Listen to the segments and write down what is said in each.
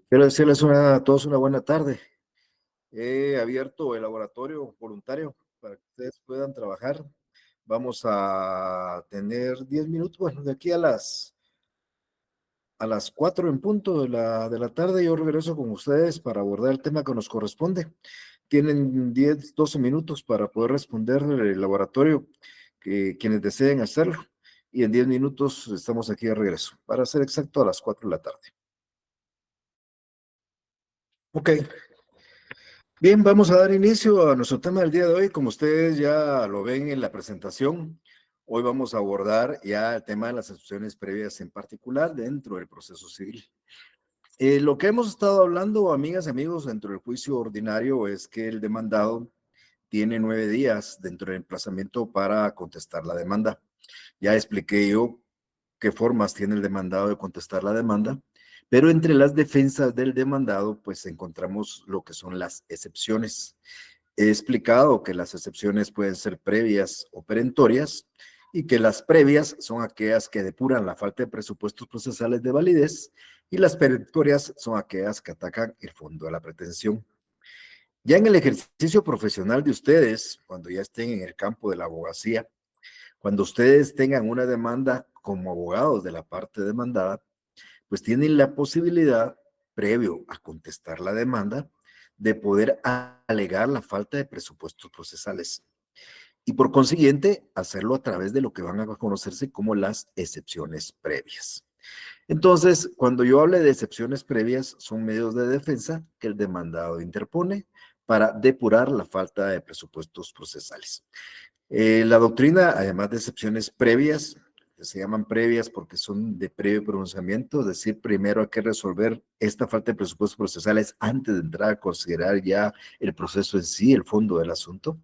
Quiero decirles a todos una buena tarde. He abierto el laboratorio voluntario para que ustedes puedan trabajar. Vamos a tener 10 minutos, bueno, de aquí a las 4 en punto de la tarde. Yo regreso con ustedes para abordar el tema que nos corresponde. Tienen 10, 12 minutos para poder responder el laboratorio, quienes deseen hacerlo. Y en 10 minutos estamos aquí de regreso, para ser exacto a las 4 de la tarde. Ok. Bien, vamos a dar inicio a nuestro tema del día de hoy. Como ustedes ya lo ven en la presentación, hoy vamos a abordar ya el tema de las excepciones previas en particular dentro del proceso civil. Lo que hemos estado hablando, amigas y amigos, dentro del juicio ordinario es que el demandado tiene 9 días dentro del emplazamiento para contestar la demanda. Ya expliqué yo qué formas tiene el demandado de contestar la demanda, pero entre las defensas del demandado, pues encontramos lo que son las excepciones. He explicado que las excepciones pueden ser previas o perentorias y que las previas son aquellas que depuran la falta de presupuestos procesales de validez y las perentorias son aquellas que atacan el fondo de la pretensión. Ya en el ejercicio profesional de ustedes, cuando ya estén en el campo de la abogacía, cuando ustedes tengan una demanda como abogados de la parte demandada, pues tienen la posibilidad, previo a contestar la demanda, de poder alegar la falta de presupuestos procesales y por consiguiente hacerlo a través de lo que van a conocerse como las excepciones previas. Entonces, cuando yo hable de excepciones previas, son medios de defensa que el demandado interpone para depurar la falta de presupuestos procesales. La doctrina, además de excepciones previas, que se llaman previas porque son de previo pronunciamiento, es decir, primero hay que resolver esta falta de presupuestos procesales antes de entrar a considerar ya el proceso en sí, el fondo del asunto.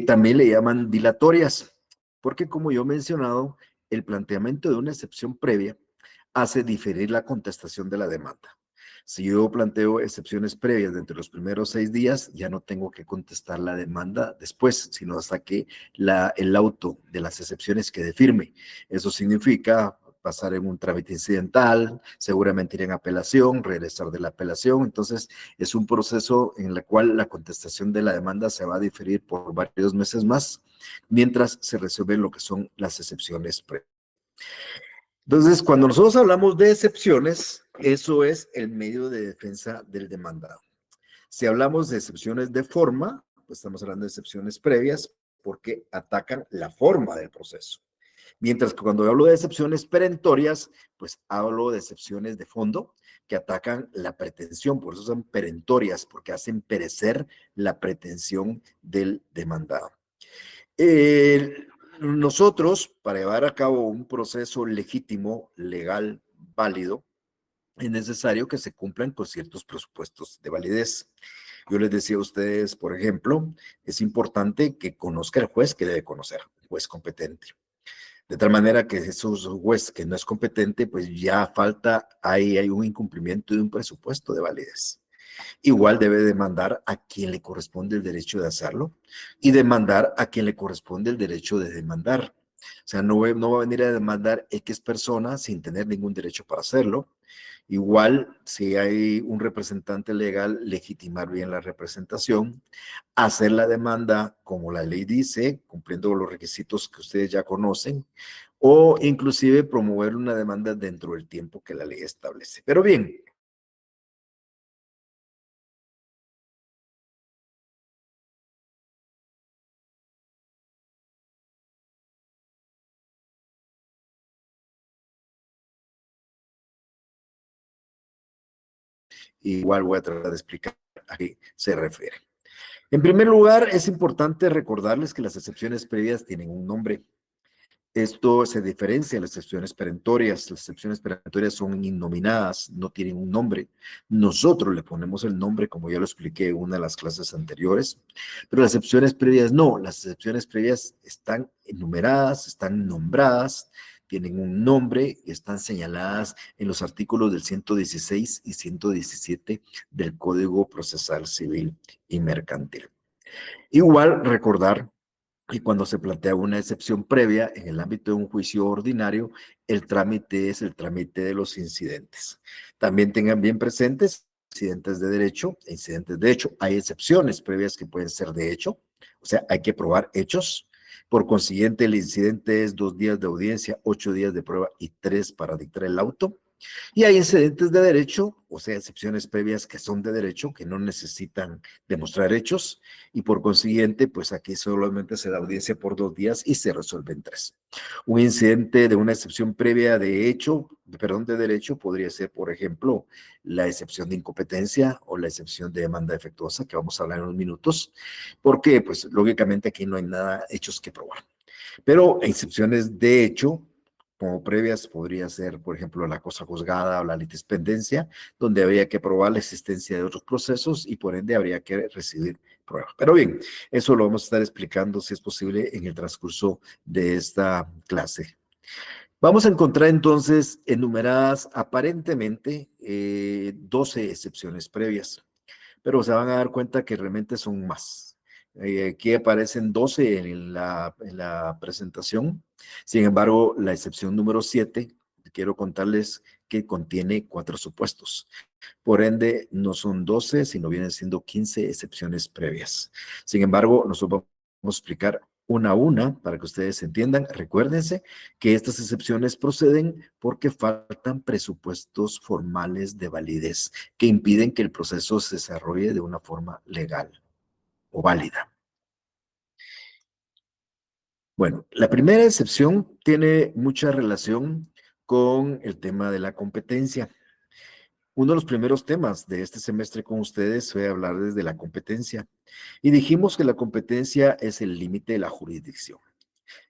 También le llaman dilatorias, porque como yo he mencionado, el planteamiento de una excepción previa hace diferir la contestación de la demanda. Si yo planteo excepciones previas dentro de los primeros 6 días, ya no tengo que contestar la demanda después, sino hasta que el auto de las excepciones quede firme. Eso significa pasar en un trámite incidental, seguramente ir en apelación, regresar de la apelación. Entonces, es un proceso en el cual la contestación de la demanda se va a diferir por varios meses más, mientras se resuelven lo que son las excepciones previas. Entonces, cuando nosotros hablamos de excepciones, eso es el medio de defensa del demandado. Si hablamos de excepciones de forma, pues estamos hablando de excepciones previas porque atacan la forma del proceso. Mientras que cuando hablo de excepciones perentorias, pues hablo de excepciones de fondo que atacan la pretensión, por eso son perentorias, porque hacen perecer la pretensión del demandado. Nosotros, para llevar a cabo un proceso legítimo, legal, válido, es necesario que se cumplan con ciertos presupuestos de validez. Yo les decía a ustedes, por ejemplo, es importante que conozca el juez que debe conocer, un juez competente. De tal manera que esos juez que no es competente, pues ya falta, hay un incumplimiento de un presupuesto de validez. Igual debe demandar a quien le corresponde el derecho de hacerlo y demandar a quien le corresponde el derecho de demandar. O sea, no va a venir a demandar X persona sin tener ningún derecho para hacerlo. Igual, si hay un representante legal, legitimar bien la representación, hacer la demanda como la ley dice, cumpliendo los requisitos que ustedes ya conocen, o inclusive promover una demanda dentro del tiempo que la ley establece. Pero bien, igual voy a tratar de explicar a qué se refiere. En primer lugar, es importante recordarles que las excepciones previas tienen un nombre. Esto se diferencia de las excepciones perentorias. Las excepciones perentorias son innominadas, no tienen un nombre. Nosotros le ponemos el nombre, como ya lo expliqué en una de las clases anteriores, pero las excepciones previas no. Las excepciones previas están enumeradas, están nombradas, tienen un nombre y están señaladas en los artículos del 116 y 117 del Código Procesal Civil y Mercantil. Igual recordar Y cuando se plantea una excepción previa en el ámbito de un juicio ordinario, el trámite es el trámite de los incidentes. También tengan bien presentes incidentes de derecho e incidentes de hecho. Hay excepciones previas que pueden ser de hecho, o sea, hay que probar hechos. Por consiguiente, el incidente es 2 días de audiencia, 8 días de prueba y 3 para dictar el auto. Y hay incidentes de derecho, o sea, excepciones previas que son de derecho, que no necesitan demostrar hechos, y por consiguiente, pues aquí solamente se da audiencia por 2 días y se resuelve en 3. Un incidente de una excepción previa de hecho, perdón, de derecho, podría ser, por ejemplo, la excepción de incompetencia o la excepción de demanda defectuosa, que vamos a hablar en unos minutos, porque, pues, lógicamente aquí no hay nada hechos que probar. Pero excepciones de hecho, como previas, podría ser, por ejemplo, la cosa juzgada o la litispendencia, donde habría que probar la existencia de otros procesos y por ende habría que recibir pruebas. Pero bien, eso lo vamos a estar explicando, si es posible, en el transcurso de esta clase. Vamos a encontrar entonces enumeradas aparentemente 12 excepciones previas, pero se van a dar cuenta que realmente son más. Aquí aparecen 12 en la presentación. Sin embargo, la excepción número 7, quiero contarles que contiene 4 supuestos. Por ende, no son 12, sino vienen siendo 15 excepciones previas. Sin embargo, nosotros vamos a explicar una a una para que ustedes entiendan. Recuérdense que estas excepciones proceden porque faltan presupuestos formales de validez que impiden que el proceso se desarrolle de una forma legal o válida. Bueno, la primera excepción tiene mucha relación con el tema de la competencia. Uno de los primeros temas de este semestre con ustedes fue hablar desde la competencia y dijimos que la competencia es el límite de la jurisdicción.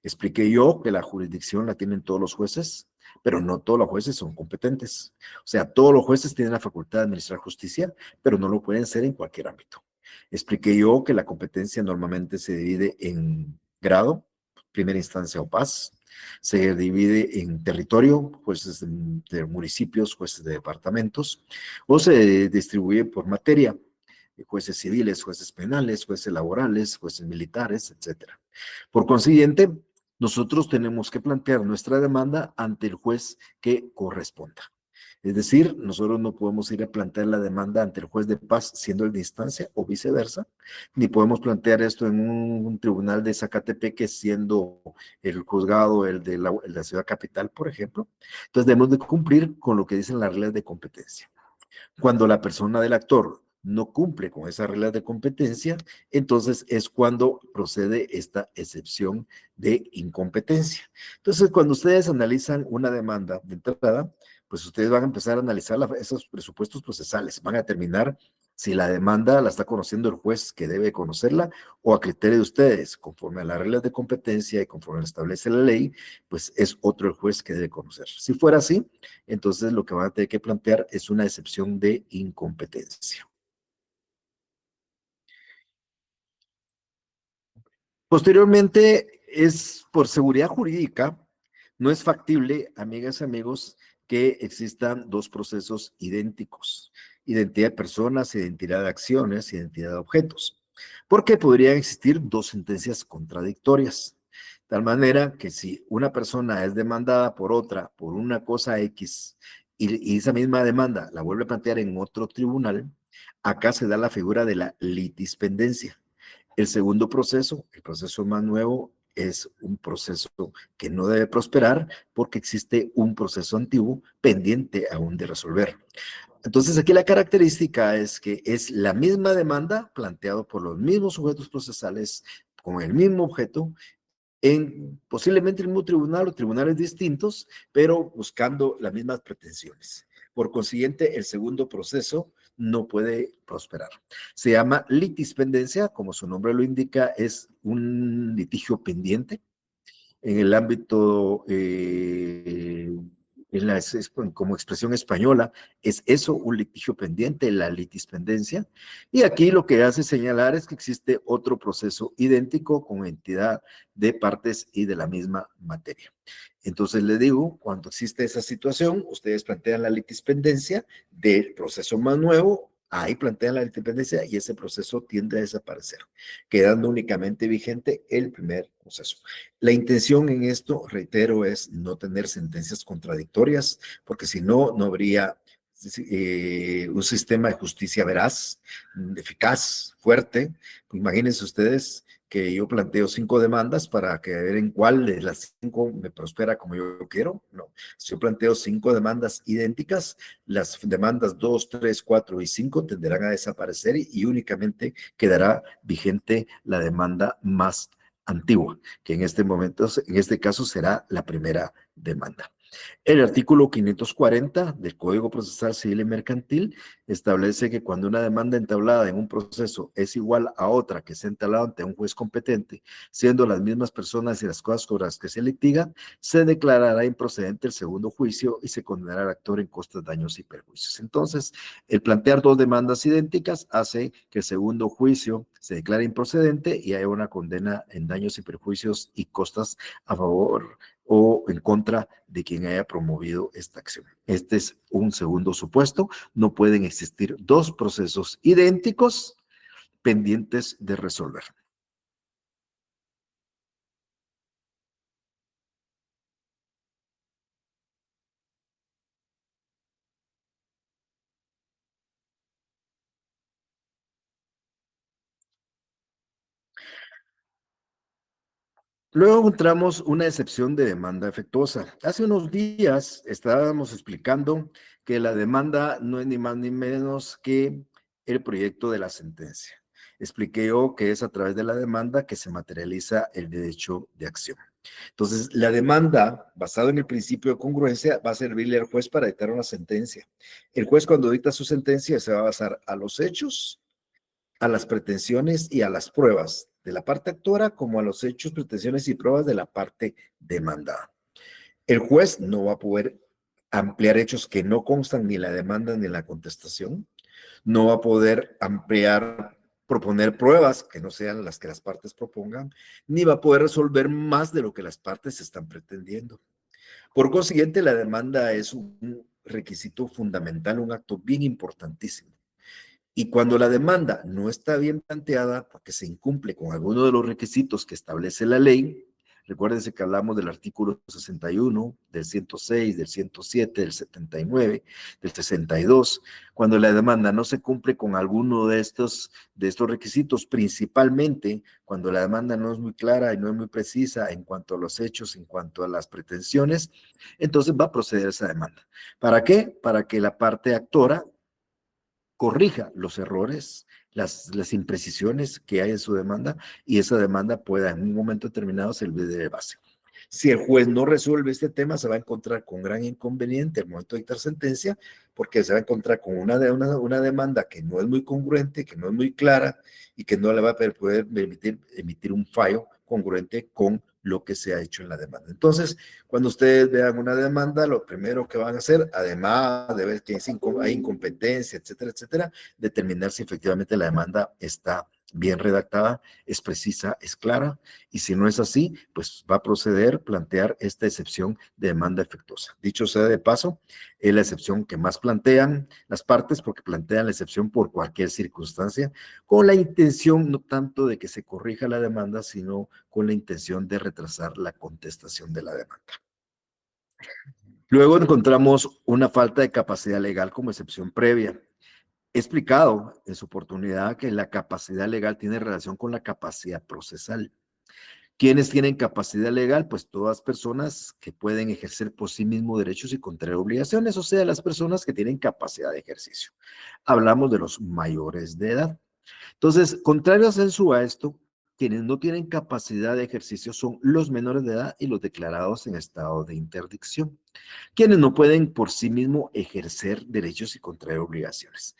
Expliqué yo que la jurisdicción la tienen todos los jueces, pero no todos los jueces son competentes. O sea, todos los jueces tienen la facultad de administrar justicia, pero no lo pueden ser en cualquier ámbito. Expliqué yo que la competencia normalmente se divide en grado, primera instancia o paz, se divide en territorio, jueces de municipios, jueces de departamentos, o se distribuye por materia, jueces civiles, jueces penales, jueces laborales, jueces militares, etcétera. Por consiguiente, nosotros tenemos que plantear nuestra demanda ante el juez que corresponda. Es decir, nosotros no podemos ir a plantear la demanda ante el juez de paz siendo el de instancia o viceversa, ni podemos plantear esto en un tribunal de Zacatepeque siendo el juzgado el de la ciudad capital, por ejemplo. Entonces debemos de cumplir con lo que dicen las reglas de competencia. Cuando la persona del actor no cumple con esas reglas de competencia, entonces es cuando procede esta excepción de incompetencia. Entonces, cuando ustedes analizan una demanda de entrada, pues ustedes van a empezar a analizar esos presupuestos procesales, van a determinar si la demanda la está conociendo el juez que debe conocerla o a criterio de ustedes, conforme a las reglas de competencia y conforme establece la ley, pues es otro el juez que debe conocer. Si fuera así, entonces lo que van a tener que plantear es una excepción de incompetencia. Posteriormente, es por seguridad jurídica, no es factible, amigas y amigos, que existan dos procesos idénticos, identidad de personas, identidad de acciones, identidad de objetos, porque podrían existir dos sentencias contradictorias, de tal manera que si una persona es demandada por otra por una cosa X y esa misma demanda la vuelve a plantear en otro tribunal, acá se da la figura de la litispendencia. El segundo proceso, el proceso más nuevo, es un proceso que no debe prosperar porque existe un proceso antiguo pendiente aún de resolver. Entonces aquí la característica es que es la misma demanda planteado por los mismos sujetos procesales con el mismo objeto en posiblemente el mismo tribunal o tribunales distintos, pero buscando las mismas pretensiones. Por consiguiente, el segundo proceso no puede prosperar. Se llama litispendencia, como su nombre lo indica, es un litigio pendiente en el ámbito, como expresión española, es eso, un litigio pendiente, la litispendencia. Y aquí lo que hace señalar es que existe otro proceso idéntico con entidad de partes y de la misma materia. Entonces le digo, cuando existe esa situación, ustedes plantean la litispendencia del proceso más nuevo Ahí plantean la independencia y ese proceso tiende a desaparecer, quedando únicamente vigente el primer proceso. La intención en esto, reitero, es no tener sentencias contradictorias, porque si no, no habría un sistema de justicia veraz, eficaz, fuerte. Imagínense ustedes que yo planteo 5 demandas para que ver en cuál de las 5 me prospera como yo quiero. No, si yo planteo 5 demandas idénticas, las demandas 2, 3, 4 y 5 tenderán a desaparecer y únicamente quedará vigente la demanda más antigua, que en este momento, en este caso será la primera demanda. El artículo 540 del Código Procesal Civil y Mercantil establece que cuando una demanda entablada en un proceso es igual a otra que se ha entablado ante un juez competente, siendo las mismas personas y las cosas sobre las que se litigan, se declarará improcedente el segundo juicio y se condenará al actor en costas, daños y perjuicios. Entonces, el plantear 2 demandas idénticas hace que el segundo juicio se declare improcedente y haya una condena en daños y perjuicios y costas a favor o en contra de quien haya promovido esta acción. Este es un segundo supuesto. No pueden existir 2 procesos idénticos pendientes de resolver. Luego encontramos una excepción de demanda efectuosa. Hace unos días estábamos explicando que la demanda no es ni más ni menos que el proyecto de la sentencia. Expliqué yo que es a través de la demanda que se materializa el derecho de acción. Entonces, la demanda, basada en el principio de congruencia, va a servirle al juez para dictar una sentencia. El juez, cuando dicta su sentencia, se va a basar a los hechos, a las pretensiones y a las pruebas de la parte actora, como a los hechos, pretensiones y pruebas de la parte demandada. El juez no va a poder ampliar hechos que no constan ni en la demanda ni en la contestación, no va a poder ampliar, proponer pruebas que no sean las que las partes propongan, ni va a poder resolver más de lo que las partes están pretendiendo. Por consiguiente, la demanda es un requisito fundamental, un acto bien importantísimo. Y cuando la demanda no está bien planteada, porque se incumple con alguno de los requisitos que establece la ley, recuérdense que hablamos del artículo 61, del 106, del 107, del 79, del 62, cuando la demanda no se cumple con alguno de estos requisitos, principalmente cuando la demanda no es muy clara y no es muy precisa en cuanto a los hechos, en cuanto a las pretensiones, entonces va a proceder esa demanda. ¿Para qué? Para que la parte actora corrija los errores, las imprecisiones que hay en su demanda y esa demanda pueda en un momento determinado servir de base. Si el juez no resuelve este tema, se va a encontrar con gran inconveniente al momento de dictar sentencia, porque se va a encontrar con una demanda que no es muy congruente, que no es muy clara y que no le va a poder permitir emitir un fallo congruente con lo que se ha hecho en la demanda. Entonces, cuando ustedes vean una demanda, lo primero que van a hacer, además de ver que hay incompetencia, etcétera, etcétera, determinar si efectivamente la demanda está bien redactada, es precisa, es clara, y si no es así, pues va a proceder a plantear esta excepción de demanda efectuosa. Dicho sea de paso, es la excepción que más plantean las partes porque plantean la excepción por cualquier circunstancia, con la intención no tanto de que se corrija la demanda, sino con la intención de retrasar la contestación de la demanda. Luego encontramos una falta de capacidad legal como excepción previa. He explicado en su oportunidad que la capacidad legal tiene relación con la capacidad procesal. ¿Quiénes tienen capacidad legal? Pues todas personas que pueden ejercer por sí mismos derechos y contraer obligaciones, o sea, las personas que tienen capacidad de ejercicio. Hablamos de los mayores de edad. Entonces, contrario a censo a esto, quienes no tienen capacidad de ejercicio son los menores de edad y los declarados en estado de interdicción, quienes no pueden por sí mismos ejercer derechos y contraer obligaciones.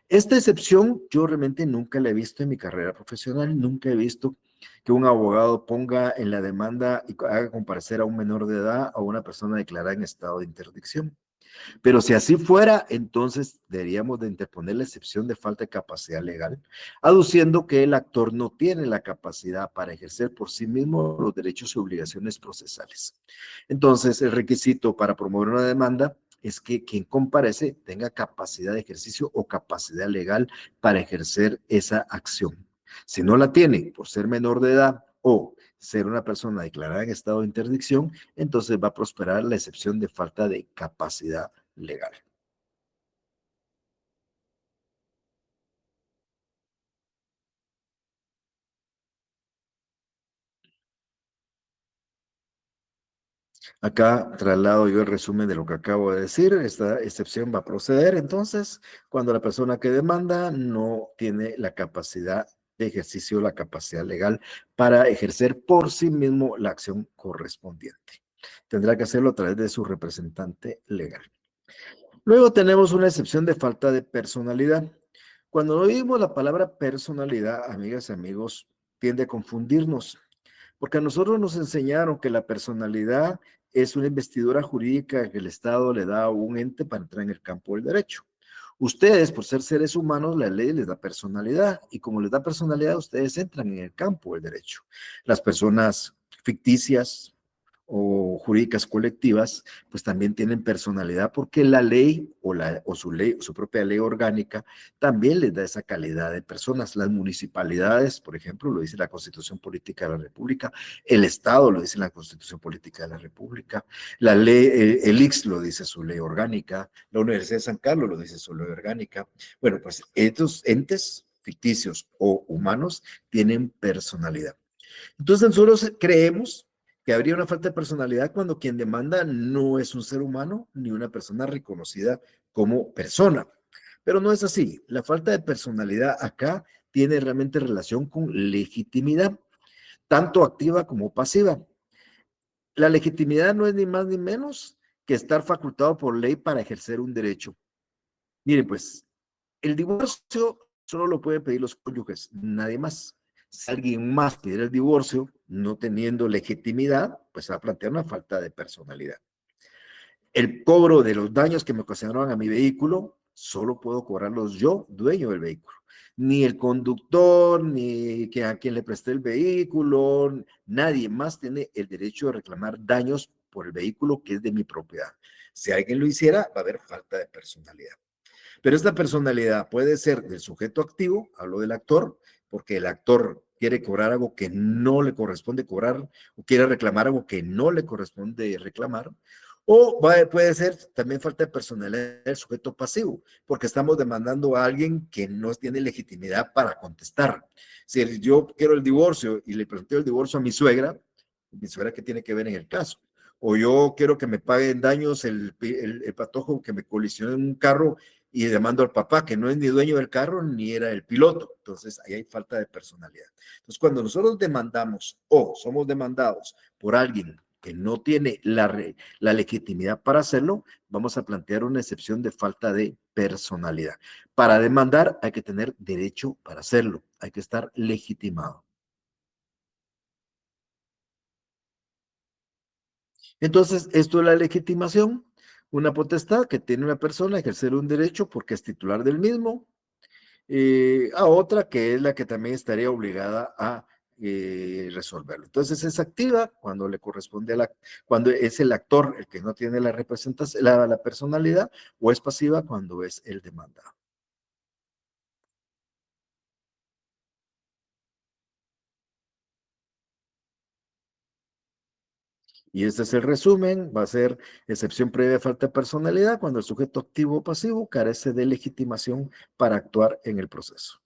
Esta excepción yo realmente nunca la he visto en mi carrera profesional, nunca he visto que un abogado ponga en la demanda y haga comparecer a un menor de edad o a una persona declarada en estado de interdicción. Pero si así fuera, entonces deberíamos de interponer la excepción de falta de capacidad legal, aduciendo que el actor no tiene la capacidad para ejercer por sí mismo los derechos y obligaciones procesales. Entonces, el requisito para promover una demanda es que quien comparece tenga capacidad de ejercicio o capacidad legal para ejercer esa acción. Si no la tiene por ser menor de edad o ser una persona declarada en estado de interdicción, entonces va a prosperar la excepción de falta de capacidad legal. Acá traslado yo el resumen de lo que acabo de decir. Esta excepción va a proceder entonces cuando la persona que demanda no tiene la capacidad de ejercicio, la capacidad legal para ejercer por sí mismo la acción correspondiente. Tendrá que hacerlo a través de su representante legal. Luego tenemos una excepción de falta de personalidad. Cuando oímos la palabra personalidad, amigas y amigos, tiende a confundirnos. Porque a nosotros nos enseñaron que la personalidad es una investidura jurídica que el Estado le da a un ente para entrar en el campo del derecho. Ustedes, por ser seres humanos, la ley les da personalidad y como les da personalidad, ustedes entran en el campo del derecho. Las personas ficticias o jurídicas colectivas, pues también tienen personalidad porque la ley o su ley, o su propia ley orgánica, también les da esa calidad de personas. Las municipalidades, por ejemplo, lo dice la Constitución Política de la República, el Estado lo dice la Constitución Política de la República, la ley, el IX lo dice su ley orgánica, la Universidad de San Carlos lo dice su ley orgánica. Bueno, pues estos entes ficticios o humanos tienen personalidad. Entonces nosotros creemos que habría una falta de personalidad cuando quien demanda no es un ser humano ni una persona reconocida como persona. Pero no es así. La falta de personalidad acá tiene realmente relación con legitimidad, tanto activa como pasiva. La legitimidad no es ni más ni menos que estar facultado por ley para ejercer un derecho. Miren, pues, el divorcio solo lo pueden pedir los cónyuges, nadie más. Si alguien más pide el divorcio, no teniendo legitimidad, pues va a plantear una falta de personalidad. El cobro de los daños que me ocasionaron a mi vehículo, solo puedo cobrarlos yo, dueño del vehículo. Ni el conductor, ni a quien le presté el vehículo, nadie más tiene el derecho de reclamar daños por el vehículo que es de mi propiedad. Si alguien lo hiciera, va a haber falta de personalidad. Pero esta personalidad puede ser del sujeto activo, hablo del actor, porque el actor quiere cobrar algo que no le corresponde cobrar o quiere reclamar algo que no le corresponde reclamar. O puede ser también falta de personalidad del sujeto pasivo, porque estamos demandando a alguien que no tiene legitimidad para contestar. Si yo quiero el divorcio y le planteo el divorcio a mi suegra qué tiene que ver en el caso. O yo quiero que me paguen daños el patojo que me colisionó en un carro y demando al papá, que no es ni dueño del carro ni era el piloto. Entonces, ahí hay falta de personalidad. Entonces, cuando nosotros demandamos o somos demandados por alguien que no tiene la legitimidad para hacerlo, vamos a plantear una excepción de falta de personalidad. Para demandar hay que tener derecho para hacerlo, hay que estar legitimado. Entonces, esto es la legitimación, una potestad que tiene una persona a ejercer un derecho porque es titular del mismo, a otra que es la que también estaría obligada a resolverlo. Entonces es activa cuando le corresponde cuando es el actor el que no tiene la representación, la personalidad, o es pasiva cuando es el demandado. Y este es el resumen, va a ser excepción previa de falta de personalidad cuando el sujeto activo o pasivo carece de legitimación para actuar en el proceso.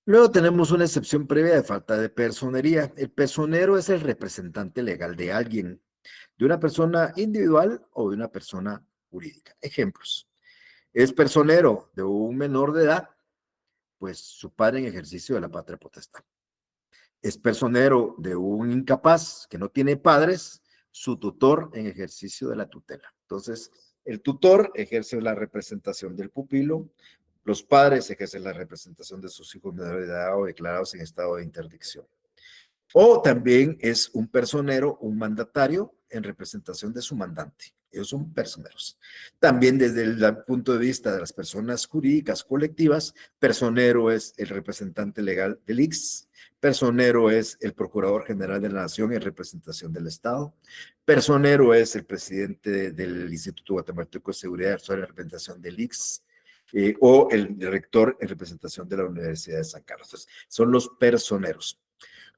Luego tenemos una excepción previa de falta de personería. El personero es el representante legal de alguien, de una persona individual o de una persona jurídica. Ejemplos. Es personero de un menor de edad, pues su padre en ejercicio de la patria potestad. Es personero de un incapaz que no tiene padres, su tutor en ejercicio de la tutela. Entonces, el tutor ejerce la representación del pupilo, los padres ejercen la representación de sus hijos menores de edad o declarados en estado de interdicción. O también es un personero, un mandatario en representación de su mandante. Ellos son personeros. También desde el punto de vista de las personas jurídicas colectivas, personero es el representante legal del ICS, personero es el Procurador General de la Nación en representación del Estado, personero es el presidente del Instituto Guatemalteco de Seguridad Social en representación del ICS, o el rector en representación de la Universidad de San Carlos. Entonces, son los personeros.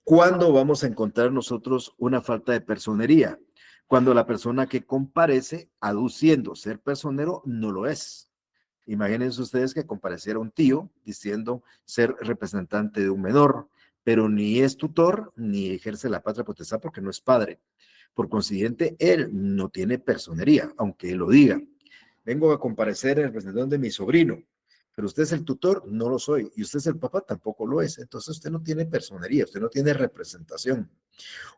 ¿Cuándo vamos a encontrar nosotros una falta de personería? Cuando la persona que comparece aduciendo ser personero no lo es. Imagínense ustedes que compareciera un tío diciendo ser representante de un menor, pero ni es tutor ni ejerce la patria potestad porque no es padre. Por consiguiente, él no tiene personería, aunque él lo diga. Vengo a comparecer en representación de mi sobrino, pero usted es el tutor, no lo soy, y usted es el papá, tampoco lo es. Entonces usted no tiene personería, usted no tiene representación.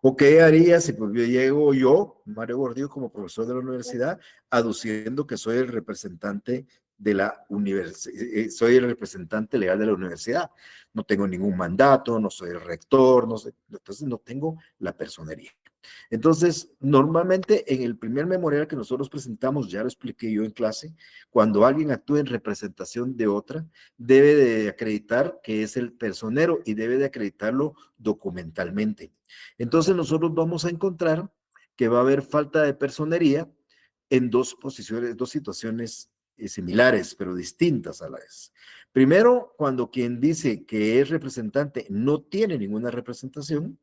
¿O qué haría si pues, llego yo, Mario Gordillo, como profesor de la universidad, aduciendo que soy el representante de la universidad, soy el representante legal de la universidad? No tengo ningún mandato, no soy el rector, no sé, entonces no tengo la personería. Entonces, normalmente en el primer memorial que nosotros presentamos, ya lo expliqué yo en clase, cuando alguien actúa en representación de otra, debe de acreditar que es el personero y debe de acreditarlo documentalmente. Entonces, nosotros vamos a encontrar que va a haber falta de personería en dos posiciones, dos situaciones similares, pero distintas a la vez. Primero, cuando quien dice que es representante no tiene ninguna representación,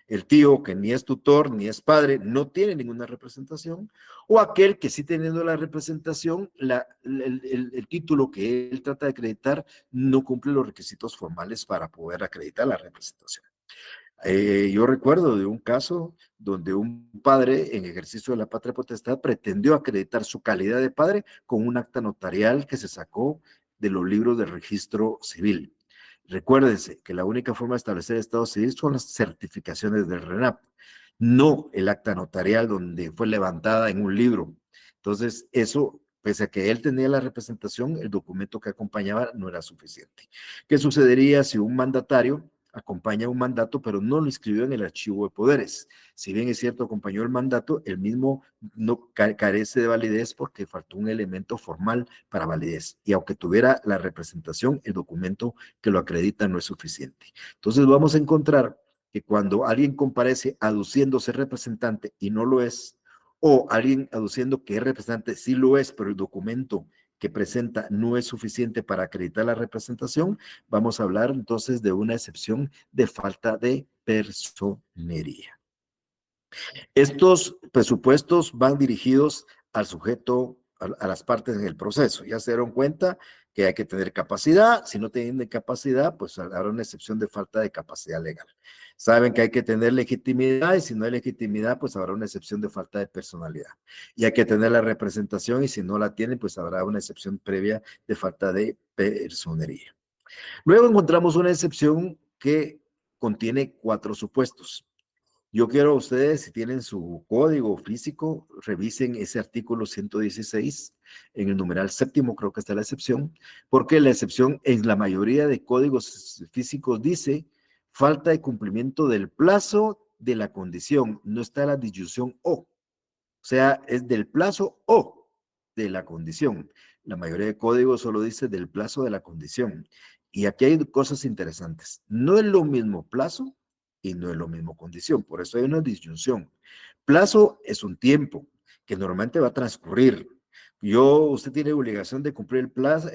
el tío que ni es tutor ni es padre no tiene ninguna representación, o aquel que sí teniendo la representación, el título que él trata de acreditar no cumple los requisitos formales para poder acreditar la representación. Yo recuerdo de un caso donde un padre en ejercicio de la patria potestad pretendió acreditar su calidad de padre con un acta notarial que se sacó de los libros de registro civil. Recuérdense que la única forma de establecer estado civil son las certificaciones del RENAP, no el acta notarial donde fue levantada en un libro. Entonces, eso, pese a que él tenía la representación, el documento que acompañaba no era suficiente. ¿Qué sucedería si un mandatario acompaña un mandato, pero no lo inscribió en el archivo de poderes? Si bien es cierto, acompañó el mandato, el mismo no carece de validez porque faltó un elemento formal para validez. Y aunque tuviera la representación, el documento que lo acredita no es suficiente. Entonces vamos a encontrar que cuando alguien comparece aduciendo ser representante y no lo es, o alguien aduciendo que es representante, sí lo es, pero el documento que presenta no es suficiente para acreditar la representación, vamos a hablar entonces de una excepción de falta de personería. Estos presupuestos van dirigidos al sujeto, a las partes en el proceso. Ya se dieron cuenta que hay que tener capacidad. Si no tienen capacidad, pues habrá una excepción de falta de capacidad legal. Saben que hay que tener legitimidad y si no hay legitimidad, pues habrá una excepción de falta de personalidad. Y hay que tener la representación y si no la tienen, pues habrá una excepción previa de falta de personería. Luego encontramos una excepción que contiene 4 supuestos. Yo quiero a ustedes, si tienen su código físico, revisen ese artículo 116 en el numeral séptimo, creo que está la excepción, porque la excepción en la mayoría de códigos físicos dice falta de cumplimiento del plazo de la condición, no está la disyunción o sea, es del plazo o de la condición. La mayoría de códigos solo dice del plazo de la condición. Y aquí hay cosas interesantes. No es lo mismo plazo y no es lo mismo condición. Por eso hay una disyunción. Plazo es un tiempo que normalmente va a transcurrir. Usted tiene obligación de cumplir el plazo,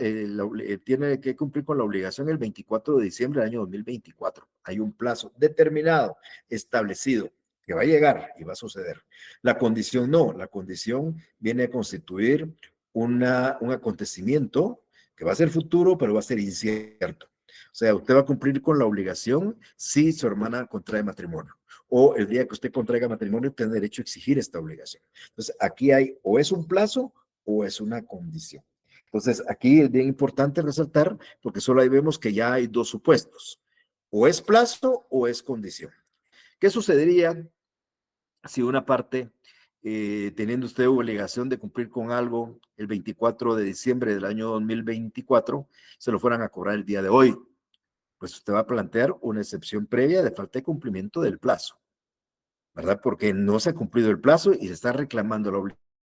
tiene que cumplir con la obligación el 24 de diciembre del año 2024. Hay un plazo determinado, establecido, que va a llegar y va a suceder. La condición no, la condición viene a constituir un acontecimiento que va a ser futuro, pero va a ser incierto. O sea, usted va a cumplir con la obligación si su hermana contrae matrimonio. O el día que usted contraiga matrimonio, tiene derecho a exigir esta obligación. Entonces, aquí hay o es un plazo o es una condición. Entonces, aquí es bien importante resaltar, porque solo ahí vemos que ya hay 2 supuestos. O es plazo o es condición. ¿Qué sucedería si una parte, teniendo usted obligación de cumplir con algo el 24 de diciembre del año 2024, se lo fueran a cobrar el día de hoy? pues usted va a plantear una excepción previa de falta de cumplimiento del plazo, ¿verdad? Porque no se ha cumplido el plazo y se está reclamando la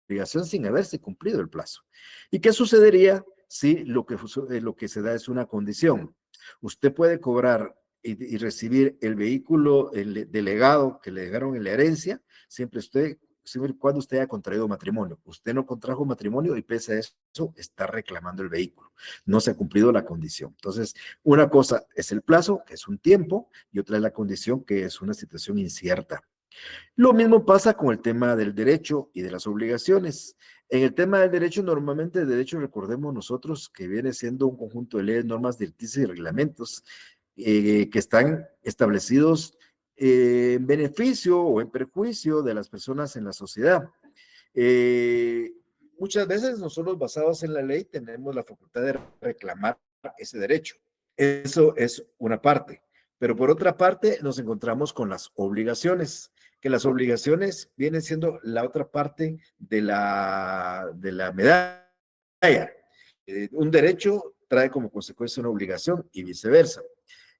obligación sin haberse cumplido el plazo. ¿Y qué sucedería si lo que se da es una condición? Usted puede cobrar y recibir el vehículo el delegado que le dejaron en la herencia, siempre y cuando usted haya contraído matrimonio. Usted no contrajo matrimonio y pese a eso está reclamando el vehículo. No se ha cumplido la condición. Entonces, una cosa es el plazo, que es un tiempo, y otra es la condición, que es una situación incierta. Lo mismo pasa con el tema del derecho y de las obligaciones. En el tema del derecho, normalmente el derecho, recordemos nosotros, que viene siendo un conjunto de leyes, normas, directrices y reglamentos que están establecidos en beneficio o en perjuicio de las personas en la sociedad. Eh, Muchas veces nosotros, basados en la ley, tenemos la facultad de reclamar ese derecho. Eso es una parte. Pero por otra parte, nos encontramos con las obligaciones, que las obligaciones vienen siendo la otra parte de la medalla. Un derecho trae como consecuencia una obligación y viceversa.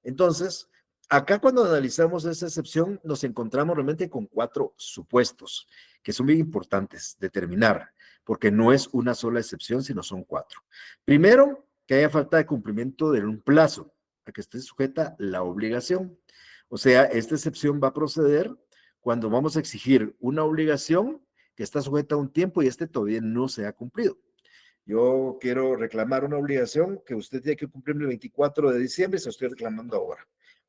Entonces, acá cuando analizamos esa excepción, nos encontramos realmente con 4 supuestos que son bien importantes determinar, porque no es una sola excepción, sino son 4. Primero, que haya falta de cumplimiento de un plazo a que esté sujeta la obligación. O sea, esta excepción va a proceder cuando vamos a exigir una obligación que está sujeta a un tiempo y este todavía no se ha cumplido. Yo quiero reclamar una obligación que usted tiene que cumplir el 24 de diciembre y se lo estoy reclamando ahora.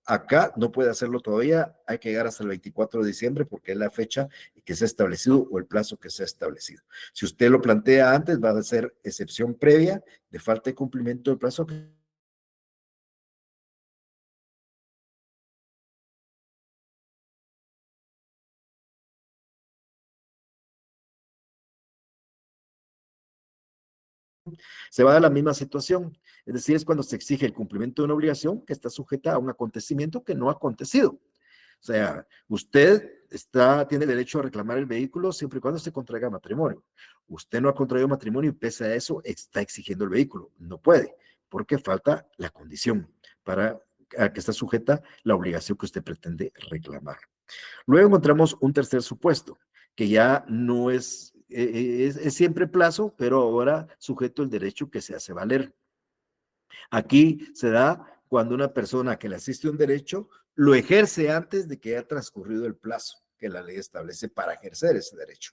Acá no puede hacerlo todavía, hay que llegar hasta el 24 de diciembre porque es la fecha que se ha establecido o el plazo que se ha establecido. Si usted lo plantea antes, va a ser excepción previa de falta de cumplimiento del plazo que se va a dar la misma situación. Es decir, es cuando se exige el cumplimiento de una obligación que está sujeta a un acontecimiento que no ha acontecido. O sea, usted tiene derecho a reclamar el vehículo siempre y cuando se contraiga matrimonio. Usted no ha contraído matrimonio y pese a eso está exigiendo el vehículo. No puede, porque falta la condición para a que está sujeta la obligación que usted pretende reclamar. Luego encontramos un tercer supuesto, que ya no es siempre plazo, pero ahora sujeto el derecho que se hace valer. Aquí se da cuando una persona que le asiste un derecho lo ejerce antes de que haya transcurrido el plazo que la ley establece para ejercer ese derecho.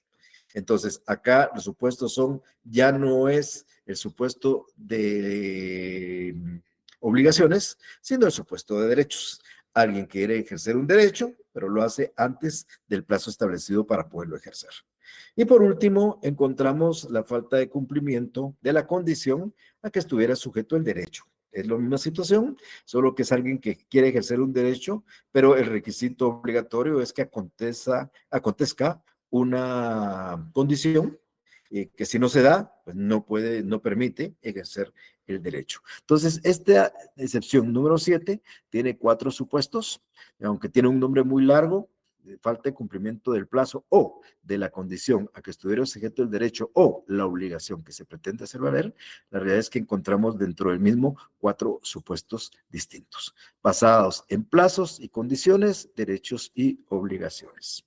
Entonces, acá los supuestos son, ya no es el supuesto de obligaciones, sino el supuesto de derechos. Alguien quiere ejercer un derecho, pero lo hace antes del plazo establecido para poderlo ejercer. Y por último, encontramos la falta de cumplimiento de la condición a que estuviera sujeto el derecho. Es la misma situación, solo que es alguien que quiere ejercer un derecho, pero el requisito obligatorio es que acontezca una condición que si no se da, pues no permite ejercer el derecho. Entonces, esta excepción número 7 tiene 4 supuestos, aunque tiene un nombre muy largo, falta de cumplimiento del plazo o de la condición a que estuviera sujeto el derecho o la obligación que se pretende hacer valer, la realidad es que encontramos dentro del mismo 4 supuestos distintos, basados en plazos y condiciones, derechos y obligaciones.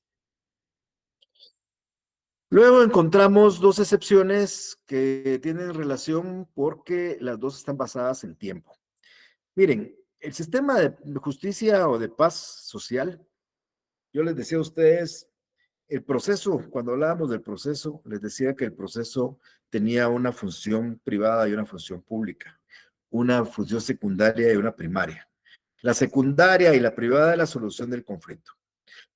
Luego encontramos 2 excepciones que tienen relación porque las dos están basadas en tiempo. Miren, el sistema de justicia o de paz social, yo les decía a ustedes, el proceso, cuando hablábamos del proceso, les decía que el proceso tenía una función privada y una función pública, una función secundaria y una primaria. La secundaria y la privada es la solución del conflicto,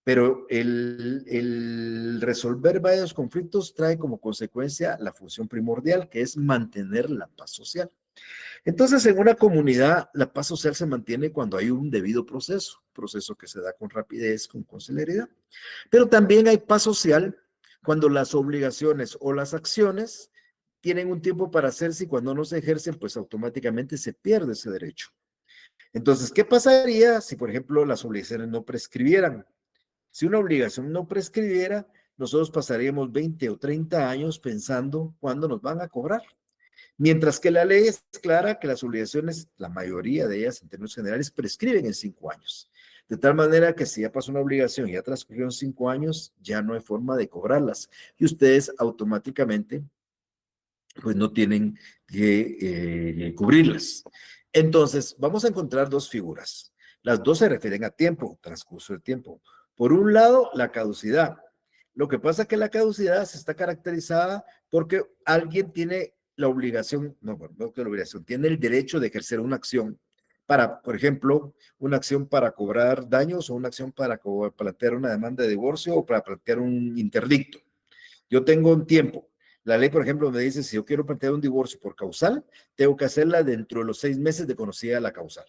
pero el resolver varios conflictos trae como consecuencia la función primordial, que es mantener la paz social. Entonces, en una comunidad, la paz social se mantiene cuando hay un debido proceso que se da con rapidez, con celeridad. Pero también hay paz social cuando las obligaciones o las acciones tienen un tiempo para hacerse y cuando no se ejercen, pues automáticamente se pierde ese derecho. Entonces, ¿qué pasaría si, por ejemplo, las obligaciones no prescribieran? Si una obligación no prescribiera, nosotros pasaríamos 20 o 30 años pensando cuándo nos van a cobrar. Mientras que la ley es clara que las obligaciones, la mayoría de ellas en términos generales, prescriben en 5 años. De tal manera que si ya pasó una obligación y ya transcurrieron 5 años, ya no hay forma de cobrarlas. Y ustedes automáticamente pues no tienen que cubrirlas. Entonces, vamos a encontrar dos figuras. Las dos se refieren a tiempo, transcurso del tiempo. Por un lado, la caducidad. Lo que pasa es que la caducidad se está caracterizada porque alguien tiene la obligación, no que la obligación, tiene el derecho de ejercer una acción para, por ejemplo, una acción para cobrar daños o una acción para plantear una demanda de divorcio o para plantear un interdicto. Yo tengo un tiempo. La ley, por ejemplo, me dice, si yo quiero plantear un divorcio por causal, tengo que hacerla dentro de los 6 meses de conocida la causal.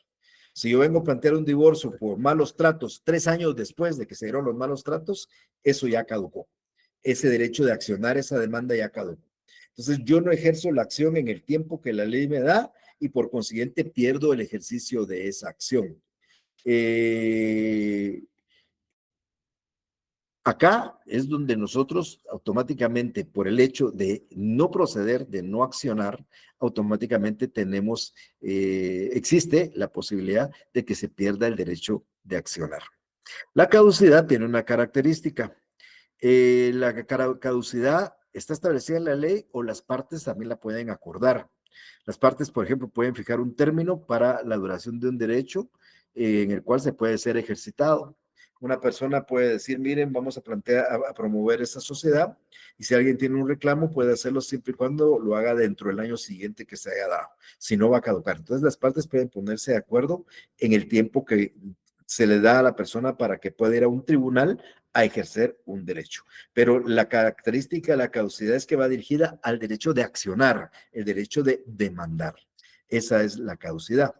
Si yo vengo a plantear un divorcio por malos tratos 3 años después de que se dieron los malos tratos, eso ya caducó. Ese derecho de accionar esa demanda ya caducó. Entonces, yo no ejerzo la acción en el tiempo que la ley me da y por consiguiente pierdo el ejercicio de esa acción. Eh, Acá es donde nosotros automáticamente, por el hecho de no proceder, de no accionar, automáticamente existe la posibilidad de que se pierda el derecho de accionar. La caducidad tiene una característica. La caducidad está establecida en la ley o las partes también la pueden acordar. Las partes, por ejemplo, pueden fijar un término para la duración de un derecho en el cual se puede ser ejercitado. Una persona puede decir, miren, vamos a plantear, a promover esta sociedad y si alguien tiene un reclamo puede hacerlo siempre y cuando lo haga dentro del año siguiente que se haya dado. Si no, va a caducar. Entonces, las partes pueden ponerse de acuerdo en el tiempo que se le da a la persona para que pueda ir a un tribunal a ejercer un derecho. Pero la característica de la caducidad es que va dirigida al derecho de accionar, el derecho de demandar. Esa es la caducidad.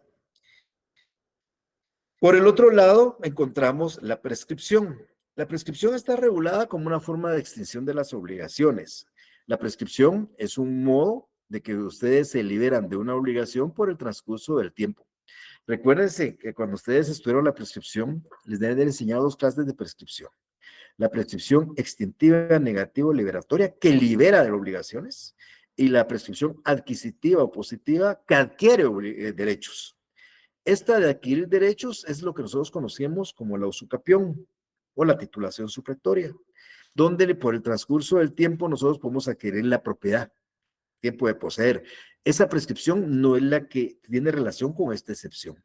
Por el otro lado, encontramos la prescripción. La prescripción está regulada como una forma de extinción de las obligaciones. La prescripción es un modo de que ustedes se liberan de una obligación por el transcurso del tiempo. Recuérdense que cuando ustedes estudiaron la prescripción, les deben de enseñar 2 clases de prescripción. La prescripción extintiva, negativa, liberatoria, que libera de obligaciones, y la prescripción adquisitiva o positiva, que adquiere derechos. Esta de adquirir derechos es lo que nosotros conocemos como la usucapión o la titulación supletoria, donde por el transcurso del tiempo nosotros podemos adquirir la propiedad, tiempo de poseer. Esa prescripción no es la que tiene relación con esta excepción.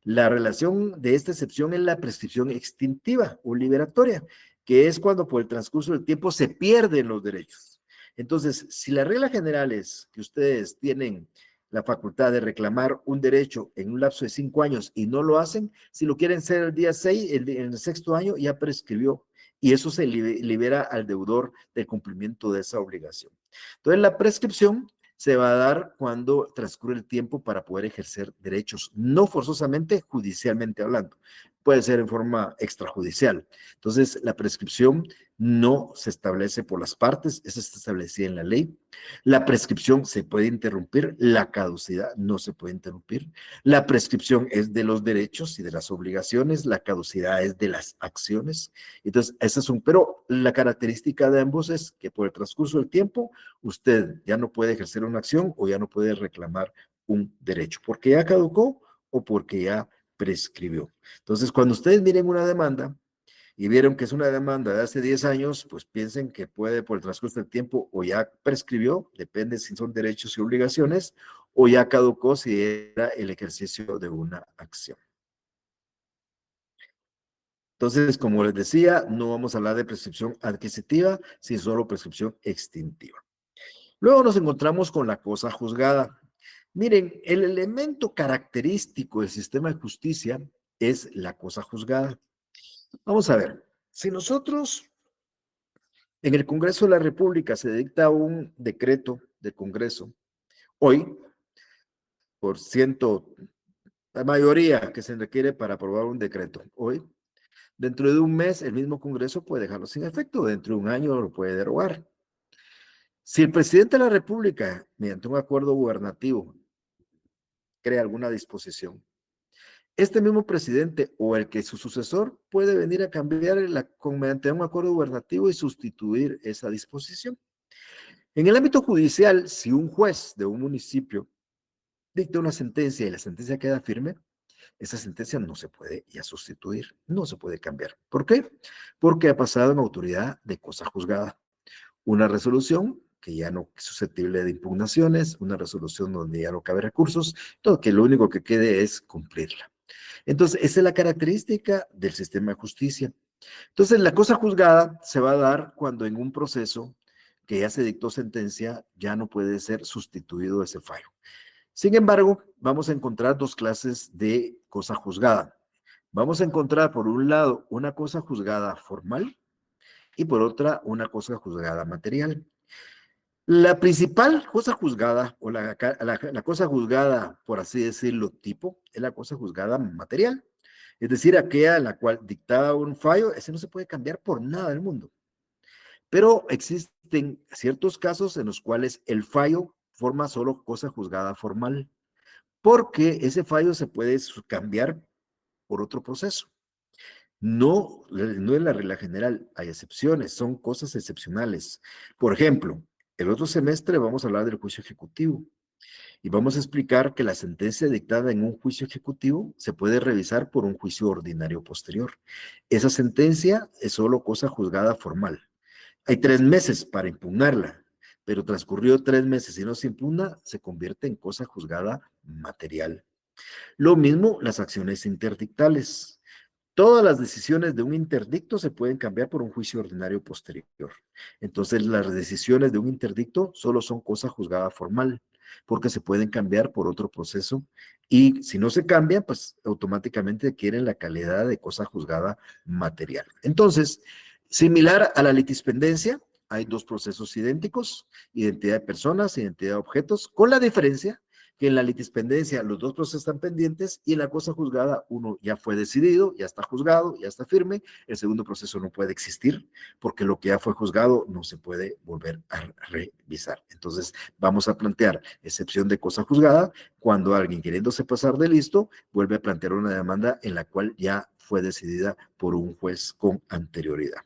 La relación de esta excepción es la prescripción extintiva o liberatoria, que es cuando por el transcurso del tiempo se pierden los derechos. Entonces, si la regla general es que ustedes tienen la facultad de reclamar un derecho en un lapso de 5 años y no lo hacen, si lo quieren hacer el día 6, en el sexto año ya prescribió y eso se libera al deudor del cumplimiento de esa obligación. Entonces, la prescripción se va a dar cuando transcurre el tiempo para poder ejercer derechos, no forzosamente judicialmente hablando, puede ser en forma extrajudicial. Entonces, la prescripción no se establece por las partes, eso está establecido en la ley. La prescripción se puede interrumpir, la caducidad no se puede interrumpir. La prescripción es de los derechos y de las obligaciones, la caducidad es de las acciones. Entonces, pero la característica de ambos es que por el transcurso del tiempo, usted ya no puede ejercer una acción o ya no puede reclamar un derecho, porque ya caducó o porque ya prescribió. Entonces, cuando ustedes miren una demanda y vieron que es una demanda de hace 10 años, pues piensen que puede por el transcurso del tiempo o ya prescribió, depende si son derechos y obligaciones, o ya caducó si era el ejercicio de una acción. Entonces, como les decía, no vamos a hablar de prescripción adquisitiva, sino solo prescripción extintiva. Luego nos encontramos con la cosa juzgada. Miren, el elemento característico del sistema de justicia es la cosa juzgada. Vamos a ver, si nosotros en el Congreso de la República se dicta un decreto de Congreso, hoy, por la mayoría que se requiere para aprobar un decreto, hoy, dentro de un mes el mismo Congreso puede dejarlo sin efecto, dentro de un año lo puede derogar. Si el presidente de la República, mediante un acuerdo gubernativo, crea alguna disposición, este mismo presidente o el que es su sucesor puede venir a cambiar mediante un acuerdo gubernativo y sustituir esa disposición. En el ámbito judicial, si un juez de un municipio dicta una sentencia y la sentencia queda firme, esa sentencia no se puede ya sustituir, no se puede cambiar. ¿Por qué? Porque ha pasado en autoridad de cosa juzgada. Una resolución que ya no es susceptible de impugnaciones, una resolución donde ya no cabe recursos, todo que lo único que quede es cumplirla. Entonces, esa es la característica del sistema de justicia. Entonces, la cosa juzgada se va a dar cuando en un proceso que ya se dictó sentencia, ya no puede ser sustituido ese fallo. Sin embargo, vamos a encontrar dos clases de cosa juzgada. Vamos a encontrar, por un lado, una cosa juzgada formal y por otra, una cosa juzgada material. La principal cosa juzgada, o la cosa juzgada, por así decirlo, tipo, es la cosa juzgada material. Es decir, aquella en la cual dictada un fallo, ese no se puede cambiar por nada del mundo. Pero existen ciertos casos en los cuales el fallo forma solo cosa juzgada formal, porque ese fallo se puede cambiar por otro proceso. No es la regla general, hay excepciones, son cosas excepcionales. Por ejemplo, el otro semestre vamos a hablar del juicio ejecutivo y vamos a explicar que la sentencia dictada en un juicio ejecutivo se puede revisar por un juicio ordinario posterior. Esa sentencia es solo cosa juzgada formal. Hay 3 meses para impugnarla, pero transcurrió 3 meses y no se impugna, se convierte en cosa juzgada material. Lo mismo las acciones interdictales. Todas las decisiones de un interdicto se pueden cambiar por un juicio ordinario posterior. Entonces, las decisiones de un interdicto solo son cosa juzgada formal, porque se pueden cambiar por otro proceso y si no se cambian, pues automáticamente adquieren la calidad de cosa juzgada material. Entonces, similar a la litispendencia, hay dos procesos idénticos, identidad de personas, identidad de objetos, con la diferencia que en la litispendencia los dos procesos están pendientes y en la cosa juzgada uno ya fue decidido, ya está juzgado, ya está firme, el segundo proceso no puede existir porque lo que ya fue juzgado no se puede volver a revisar. Entonces vamos a plantear excepción de cosa juzgada cuando alguien queriéndose pasar de listo vuelve a plantear una demanda en la cual ya fue decidida por un juez con anterioridad.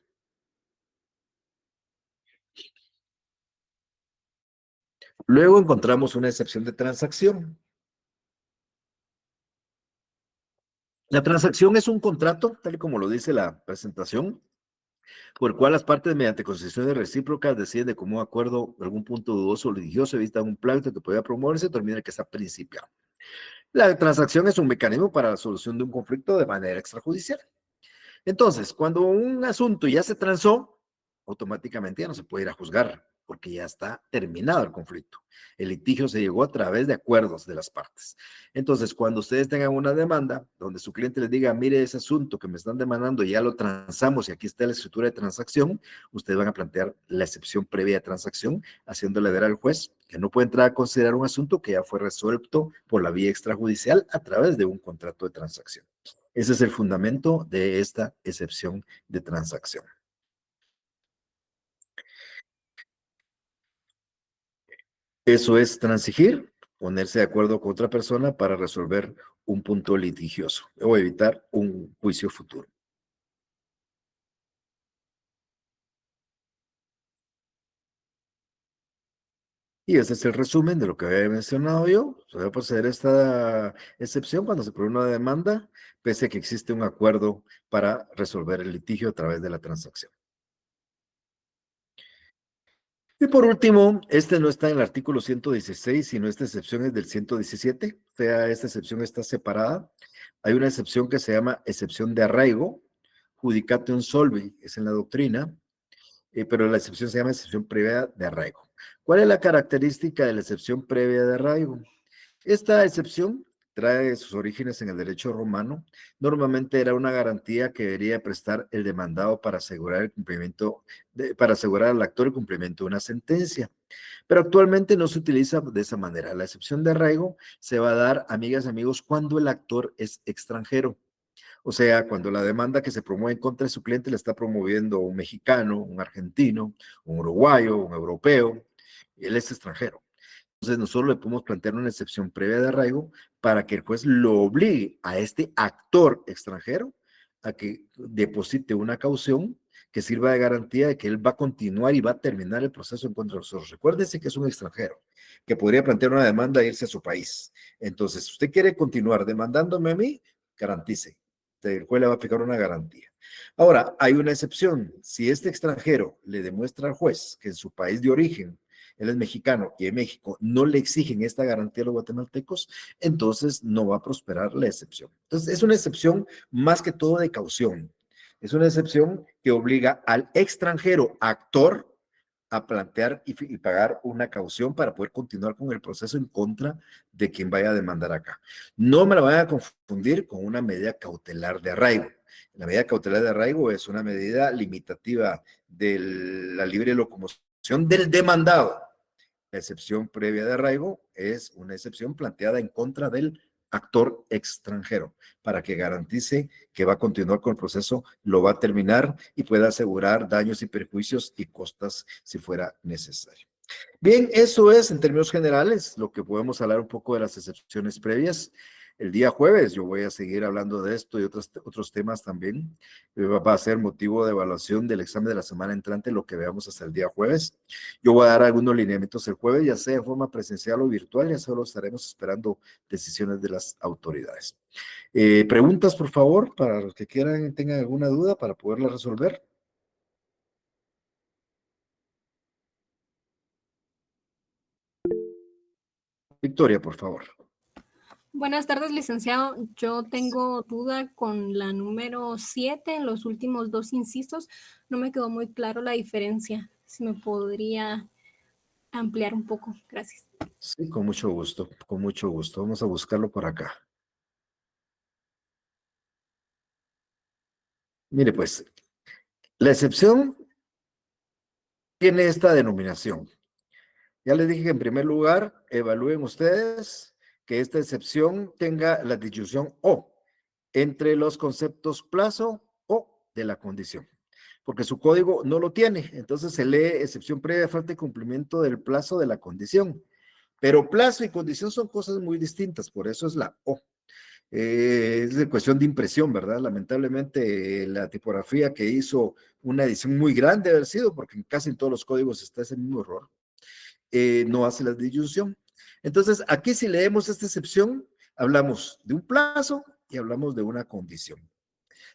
Luego encontramos una excepción de transacción. La transacción es un contrato, tal y como lo dice la presentación, por el cual las partes, mediante concesiones recíprocas, deciden de común acuerdo algún punto dudoso o litigioso, evitan un pleito que podría promoverse, termina el que está principiado. La transacción es un mecanismo para la solución de un conflicto de manera extrajudicial. Entonces, cuando un asunto ya se transó, automáticamente ya no se puede ir a juzgar, porque ya está terminado el conflicto. El litigio se llegó a través de acuerdos de las partes. Entonces, cuando ustedes tengan una demanda donde su cliente les diga, mire ese asunto que me están demandando, ya lo transamos y aquí está la escritura de transacción, ustedes van a plantear la excepción previa de transacción, haciéndole ver al juez que no puede entrar a considerar un asunto que ya fue resuelto por la vía extrajudicial a través de un contrato de transacción. Ese es el fundamento de esta excepción de transacción. Eso es transigir, ponerse de acuerdo con otra persona para resolver un punto litigioso o evitar un juicio futuro. Y ese es el resumen de lo que había mencionado yo. Se va a proceder a esta excepción cuando se produce una demanda, pese a que existe un acuerdo para resolver el litigio a través de la transacción. Y por último, este no está en el artículo 116, sino esta excepción es del 117, o sea, esta excepción está separada. Hay una excepción que se llama excepción de arraigo, judicatio solvi, es en la doctrina, pero la excepción se llama excepción previa de arraigo. ¿Cuál es la característica de la excepción previa de arraigo? Esta excepción trae sus orígenes en el derecho romano. Normalmente era una garantía que debería prestar el demandado para asegurar el cumplimiento, para asegurar al actor el cumplimiento de una sentencia. Pero actualmente no se utiliza de esa manera. La excepción de arraigo se va a dar, amigas y amigos, cuando el actor es extranjero. O sea, cuando la demanda que se promueve en contra de su cliente la está promoviendo un mexicano, un argentino, un uruguayo, un europeo, él es extranjero. Entonces, nosotros le podemos plantear una excepción previa de arraigo para que el juez lo obligue a este actor extranjero a que deposite una caución que sirva de garantía de que él va a continuar y va a terminar el proceso en contra de nosotros. Recuérdese que es un extranjero, que podría plantear una demanda e irse a su país. Entonces, si usted quiere continuar demandándome a mí, garantice. El juez le va a aplicar una garantía. Ahora, hay una excepción. Si este extranjero le demuestra al juez que en su país de origen él es mexicano y en México no le exigen esta garantía a los guatemaltecos, entonces no va a prosperar la excepción. Entonces, es una excepción más que todo de caución. Es una excepción que obliga al extranjero actor a plantear y pagar una caución para poder continuar con el proceso en contra de quien vaya a demandar acá. No me la vayan a confundir con una medida cautelar de arraigo. La medida cautelar de arraigo es una medida limitativa de la libre locomoción del demandado. La excepción previa de arraigo es una excepción planteada en contra del actor extranjero para que garantice que va a continuar con el proceso, lo va a terminar y pueda asegurar daños y perjuicios y costas si fuera necesario. Bien, eso es en términos generales lo que podemos hablar un poco de las excepciones previas. El día jueves yo voy a seguir hablando de esto y otros temas también. Va a ser motivo de evaluación del examen de la semana entrante, lo que veamos hasta el día jueves. Yo voy a dar algunos lineamientos el jueves, ya sea en forma presencial o virtual, ya solo estaremos esperando decisiones de las autoridades. Preguntas, por favor, para los que quieran, tengan alguna duda para poderla resolver. Victoria, por favor. Buenas tardes, licenciado. Yo tengo duda con la número 7, en los últimos dos incisos. No me quedó muy claro la diferencia. Si me podría ampliar un poco. Gracias. Sí, con mucho gusto, con mucho gusto. Vamos a buscarlo por acá. Mire, pues, la excepción tiene esta denominación. Ya les dije que en primer lugar, evalúen ustedes que esta excepción tenga la disyunción o entre los conceptos plazo o de la condición, porque su código no lo tiene. Entonces se lee excepción previa falta de cumplimiento del plazo de la condición. Pero plazo y condición son cosas muy distintas, por eso es la O. Es de cuestión de impresión, ¿verdad? Lamentablemente la tipografía que hizo una edición muy grande haber sido, porque en casi en todos los códigos está ese mismo error, no hace la disyunción. Entonces, aquí si leemos esta excepción, hablamos de un plazo y hablamos de una condición.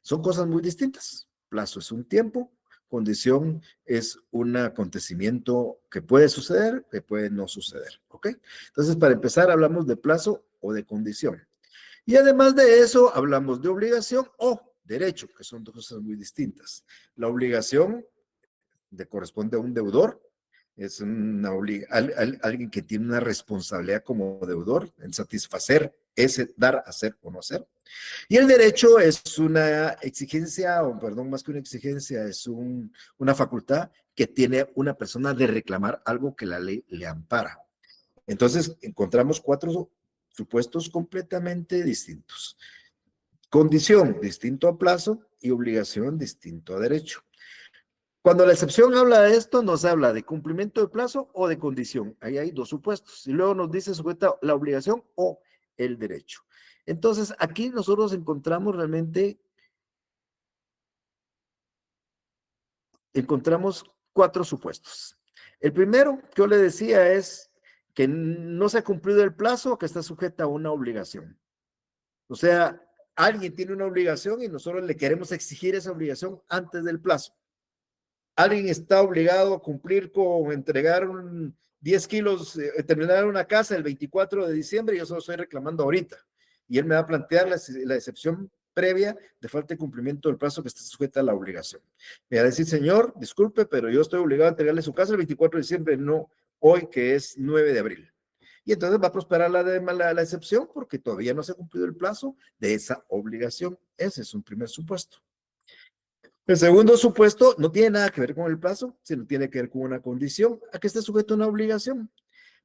Son cosas muy distintas. Plazo es un tiempo, condición es un acontecimiento que puede suceder, que puede no suceder, ¿ok? Entonces, para empezar, hablamos de plazo o de condición. Y además de eso, hablamos de obligación o derecho, que son dos cosas muy distintas. La obligación corresponde a un deudor, es alguien que tiene una responsabilidad como deudor en satisfacer ese dar, hacer o no hacer. Y el derecho es una exigencia, o perdón, más que una exigencia, es una facultad que tiene una persona de reclamar algo que la ley le ampara. Entonces, encontramos cuatro supuestos completamente distintos. Condición, distinto a plazo, y obligación, distinto a derecho. Cuando la excepción habla de esto, nos habla de cumplimiento de plazo o de condición. Ahí hay dos supuestos. Y luego nos dice sujeta la obligación o el derecho. Entonces, aquí nosotros encontramos realmente, encontramos cuatro supuestos. El primero que yo le decía es que no se ha cumplido el plazo o que está sujeta a una obligación. O sea, alguien tiene una obligación y nosotros le queremos exigir esa obligación antes del plazo. Alguien está obligado a cumplir con entregar 10 kilos, terminar una casa el 24 de diciembre y yo solo estoy reclamando ahorita. Y él me va a plantear la excepción previa de falta de cumplimiento del plazo que está sujeta a la obligación. Me va a decir, señor, disculpe, pero yo estoy obligado a entregarle su casa el 24 de diciembre, no hoy que es 9 de abril. Y entonces va a prosperar la excepción porque todavía no se ha cumplido el plazo de esa obligación. Ese es un primer supuesto. El segundo supuesto no tiene nada que ver con el plazo, sino tiene que ver con una condición a que esté sujeto a una obligación.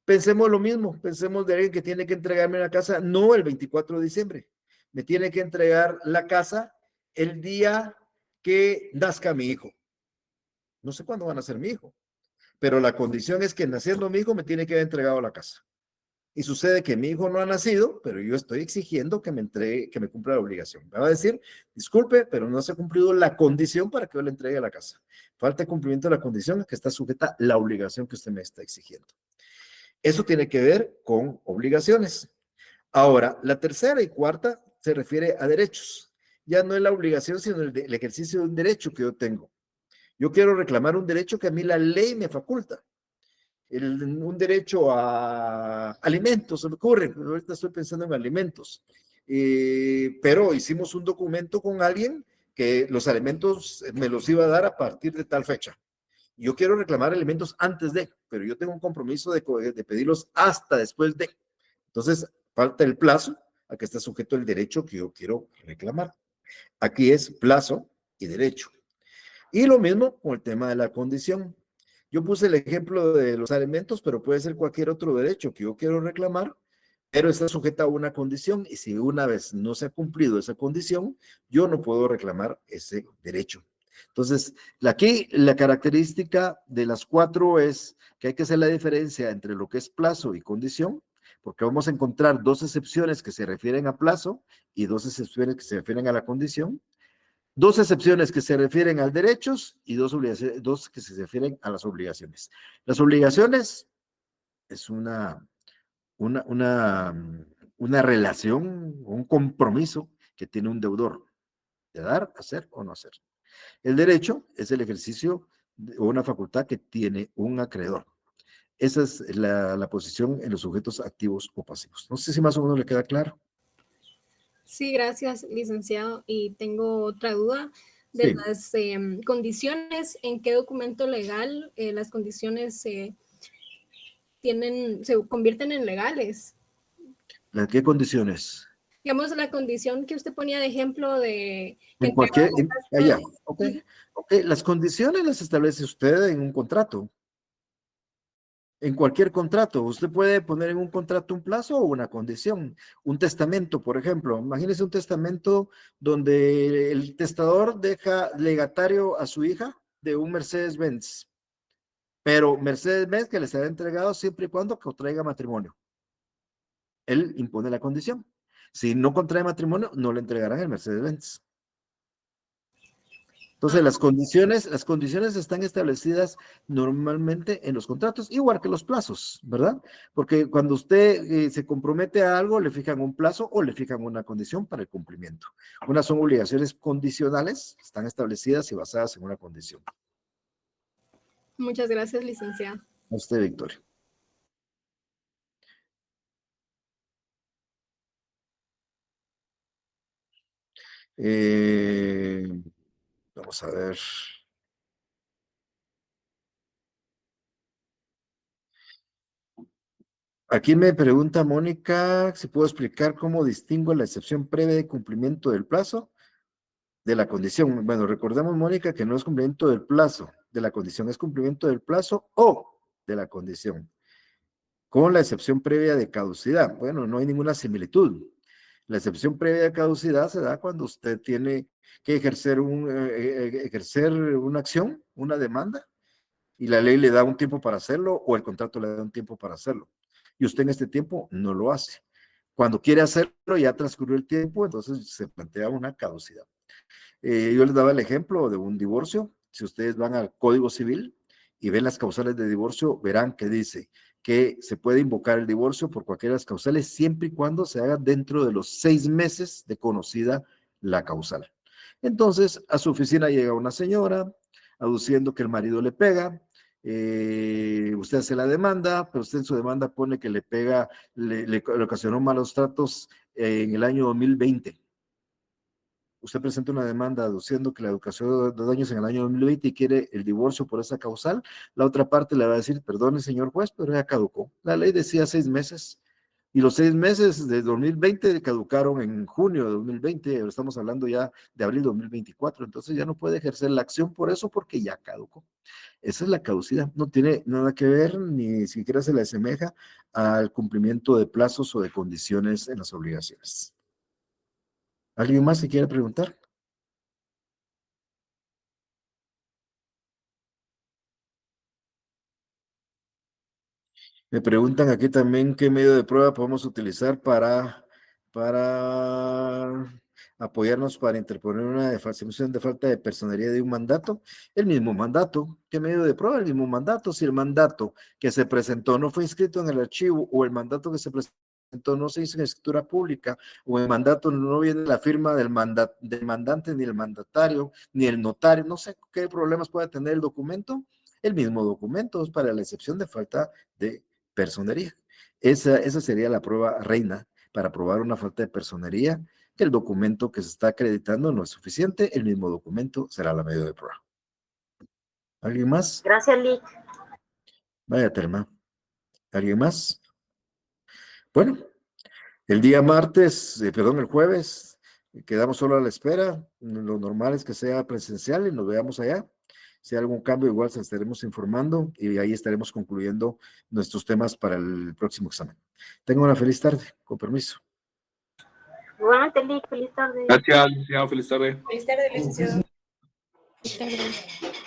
Pensemos lo mismo, pensemos de alguien que tiene que entregarme la casa no el 24 de diciembre, me tiene que entregar la casa el día que nazca mi hijo. No sé cuándo van a ser mi hijo, pero la condición es que naciendo mi hijo me tiene que haber entregado la casa. y sucede que mi hijo no ha nacido, pero yo estoy exigiendo que me entregue, que me cumpla la obligación. Me va a decir, disculpe, pero no se ha cumplido la condición para que yo le entregue a la casa. Falta el cumplimiento de la condición a que está sujeta la obligación que usted me está exigiendo. Eso tiene que ver con obligaciones. Ahora, la tercera y cuarta se refiere a derechos. Ya no es la obligación, sino el ejercicio de un derecho que yo tengo. Yo quiero reclamar un derecho que a mí la ley me faculta. Un derecho a alimentos, se me ocurre, ahorita estoy pensando en alimentos, pero hicimos un documento con alguien que los alimentos me los iba a dar a partir de tal fecha. Yo quiero reclamar alimentos antes de, pero yo tengo un compromiso de pedirlos hasta después de. Entonces, falta el plazo a que está sujeto el derecho que yo quiero reclamar. Aquí es plazo y derecho. Y lo mismo con el tema de la condición. Yo puse el ejemplo de los alimentos, pero puede ser cualquier otro derecho que yo quiero reclamar, pero está sujeta a una condición y si una vez no se ha cumplido esa condición, yo no puedo reclamar ese derecho. Entonces, aquí la característica de las cuatro es que hay que hacer la diferencia entre lo que es plazo y condición, porque vamos a encontrar dos excepciones que se refieren a plazo y dos excepciones que se refieren a la condición. Dos excepciones que se refieren a derechos y dos que se refieren a las obligaciones. Las obligaciones es una, una, una relación, un compromiso que tiene un deudor de dar, hacer o no hacer. El derecho es el ejercicio o una facultad que tiene un acreedor. Esa es la posición en los sujetos activos o pasivos. No sé si más o menos le queda claro. Sí, gracias, licenciado. Y tengo otra duda de Sí. las condiciones. ¿En qué documento legal las condiciones se convierten en legales? ¿En qué condiciones? Digamos, la condición que usted ponía de ejemplo de que En entrega cualquier, la allá, casa. ok. Ok, las condiciones las establece usted en un contrato. En cualquier contrato, usted puede poner en un contrato un plazo o una condición. Un testamento, por ejemplo. Imagínese un testamento donde el testador deja legatario a su hija de un Mercedes-Benz, pero Mercedes-Benz que le será entregado siempre y cuando contraiga matrimonio. Él impone la condición. Si no contrae matrimonio, no le entregarán el Mercedes-Benz. Entonces, las condiciones están establecidas normalmente en los contratos, igual que los plazos, ¿verdad? Porque cuando usted se compromete a algo, le fijan un plazo o le fijan una condición para el cumplimiento. Unas son obligaciones condicionales, están establecidas y basadas en una condición. Muchas gracias, licenciado. A usted, Victoria. Eh, vamos a ver. Aquí me pregunta Mónica si puedo explicar cómo distingo la excepción previa de cumplimiento del plazo de la condición. Bueno, recordemos, Mónica, que no es cumplimiento del plazo de la condición, es cumplimiento del plazo o de la condición, con la excepción previa de caducidad. Bueno, no hay ninguna similitud. La excepción previa de caducidad se da cuando usted tiene que ejercer una acción, una demanda, y la ley le da un tiempo para hacerlo o el contrato le da un tiempo para hacerlo. Y usted en este tiempo no lo hace. Cuando quiere hacerlo, ya transcurrió el tiempo, entonces se plantea una caducidad. Yo les daba el ejemplo de un divorcio. Si ustedes van al Código Civil y ven las causales de divorcio, verán que dice que se puede invocar el divorcio por cualquiera de las causales siempre y cuando se haga dentro de los 6 meses de conocida la causal. Entonces, a su oficina llega una señora aduciendo que el marido le pega. Usted hace la demanda, pero usted en su demanda pone que le pega, le ocasionó malos tratos en el año 2020. Usted presenta una demanda aduciendo que la educación de daños en el año 2020 y quiere el divorcio por esa causal, la otra parte le va a decir, perdone señor juez, pero ya caducó. La ley decía 6 meses y los 6 meses de 2020 caducaron en junio de 2020, estamos hablando ya de abril de 2024, entonces ya no puede ejercer la acción por eso porque ya caducó. Esa es la caducidad, no tiene nada que ver, ni siquiera se le asemeja al cumplimiento de plazos o de condiciones en las obligaciones. ¿Alguien más se quiere preguntar? Me preguntan aquí también qué medio de prueba podemos utilizar para apoyarnos para interponer una defacción de falta de personería de un mandato. El mismo mandato. ¿Qué medio de prueba? El mismo mandato. Si el mandato que se presentó no fue inscrito en el archivo o el mandato que se presentó no se hizo en escritura pública o el mandato no viene la firma del mandante ni el mandatario ni el notario, no sé qué problemas puede tener el documento. El mismo documento es para la excepción de falta de personería. Esa sería la prueba reina para probar una falta de personería, que el documento que se está acreditando no es suficiente, el mismo documento será la medio de prueba. ¿Alguien más? Gracias, Lick. Vaya, Telma. ¿Alguien más? Bueno, el día martes, el jueves, quedamos solo a la espera. Lo normal es que sea presencial y nos veamos allá. Si hay algún cambio, igual se estaremos informando y ahí estaremos concluyendo nuestros temas para el próximo examen. Tengan una feliz tarde, con permiso. Igualmente, Lick, feliz tarde. Gracias, licenciado. Feliz tarde. Feliz tarde, licenciado. Feliz tarde.